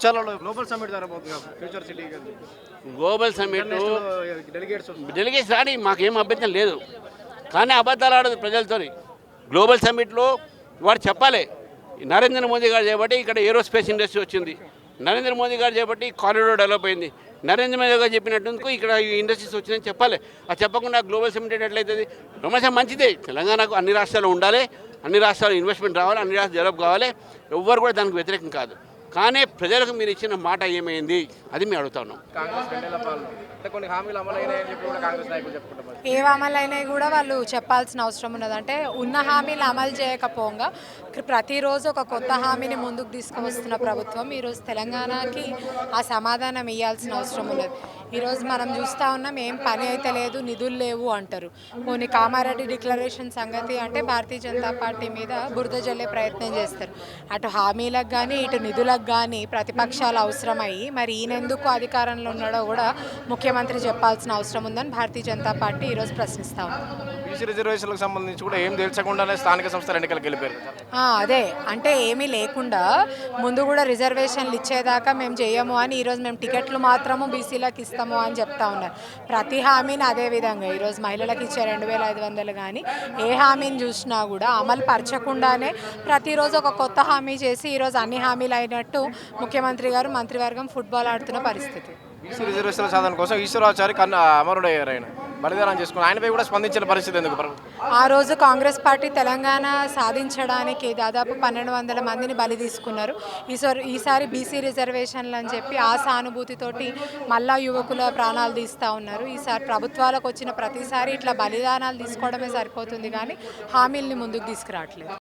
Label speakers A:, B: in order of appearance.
A: జగిత్యాలలో global summit జరగబోతుంది future city
B: global summit
A: delegates
B: రాని మాకేం అభ్యంతరం లేదు, కానీ అబద్ధాలు ఆడదు ప్రజలతో. గ్లోబల్ సమ్మిట్లో వాడు చెప్పాలి, నరేంద్ర మోదీ గారు చేయబట్టి ఇక్కడ ఏరోస్పేస్ ఇండస్ట్రీ వచ్చింది, నరేంద్ర మోదీ గారు చేయబట్టి కారిడార్ డెవలప్ అయింది, నరేంద్ర మోదీ గారు చెప్పినట్టు ఇక్కడ ఈ ఇండస్ట్రీస్ వచ్చిందని చెప్పాలి. అది చెప్పకుండా గ్లోబల్ సమ్మిట్ ఎట్లయితుంది? ప్రపంచం మంచిదే, తెలంగాణకు అన్ని రాష్ట్రాలు ఉండాలి, అన్ని రాష్ట్రాలు ఇన్వెస్ట్మెంట్ రావాలి, అన్ని రాష్ట్రాలు డెవలప్ కావాలి, ఎవ్వరు కూడా దానికి వ్యతిరేకం కాదు. కానీ ప్రజలకు మీరు ఇచ్చిన మాట ఏమైంది అది మేము అడుగుతా ఉన్నాం.
A: కొన్ని హామీలు అమలైనాయని చెప్పి కూడా కాంగ్రెస్ నాయకులు చెప్పుకుంటారు.
C: ఏవి అమలైనవి కూడా వాళ్ళు చెప్పాల్సిన అవసరం ఉన్నది. అంటే ఉన్న హామీలు అమలు చేయకపోగా ప్రతిరోజు ఒక కొత్త హామీని ముందుకు తీసుకువస్తున్న ప్రభుత్వం ఈరోజు తెలంగాణకి ఆ సమాధానం ఇవ్వాల్సిన అవసరం ఉన్నది. ఈరోజు మనం చూస్తూ ఉన్నాం, ఏం పని అయితే లేదు, నిధులు లేవు అంటారు. కొన్ని కామారెడ్డి డిక్లరేషన్ సంగతి అంటే భారతీయ జనతా పార్టీ మీద బురద జల్లే ప్రయత్నం చేస్తారు. అటు హామీలకు కానీ ఇటు నిధులకు కానీ ప్రతిపక్షాలు అవసరమయ్యి మరి ఈయనెందుకు అధికారంలో ఉన్నాడో కూడా ముఖ్యమంత్రి చెప్పాల్సిన అవసరం ఉందని భారతీయ జనతా పార్టీ ఈరోజు ప్రశ్నిస్తూ ఉంది.
A: బీసీ రిజర్వేషన్లకు సంబంధించి కూడా ఏం తేల్చకుండానే స్థానిక సంస్థల ఎన్నికలకు వెళ్ళిపోయారు.
C: అదే అంటే ఏమీ లేకుండా ముందు కూడా రిజర్వేషన్లు ఇచ్చేదాకా మేము చేయము అని ఈరోజు మేము టికెట్లు మాత్రము బీసీలకు ఇస్తాము అని చెప్తా ఉన్నారు. ప్రతి హామీని అదే విధంగా ఈరోజు మహిళలకు ఇచ్చే 2500 కానీ ఏ హామీని చూసినా కూడా అమలు పరచకుండానే ప్రతిరోజు ఒక కొత్త హామీ చేసి ఈరోజు అన్ని హామీలు అయినట్టు ముఖ్యమంత్రి గారు మంత్రివర్గం ఫుట్బాల్ ఆడుతున్న పరిస్థితి.
A: బీసీ రిజర్వేషన్ల సాధన కోసం ఈశ్వరాచారి అమరుడయ్యారు. ఆయన బలిదానం చేసుకుని ఆయనపై కూడా స్పందించిన పరిస్థితి ఎందుకు?
C: ఆ రోజు కాంగ్రెస్ పార్టీ తెలంగాణ సాధించడానికి దాదాపు 1200 మందిని బలి తీసుకున్నారు. ఈసారి బీసీ రిజర్వేషన్లు అని చెప్పి ఆ సానుభూతితోటి మళ్ళా యువకుల ప్రాణాలు తీస్తూ ఉన్నారు. ఈసారి ప్రభుత్వాలకు వచ్చిన ప్రతిసారి ఇట్లా బలిదానాలు తీసుకోవడమే సరిపోతుంది కానీ హామీల్ని ముందుకు తీసుకురావట్లేదు.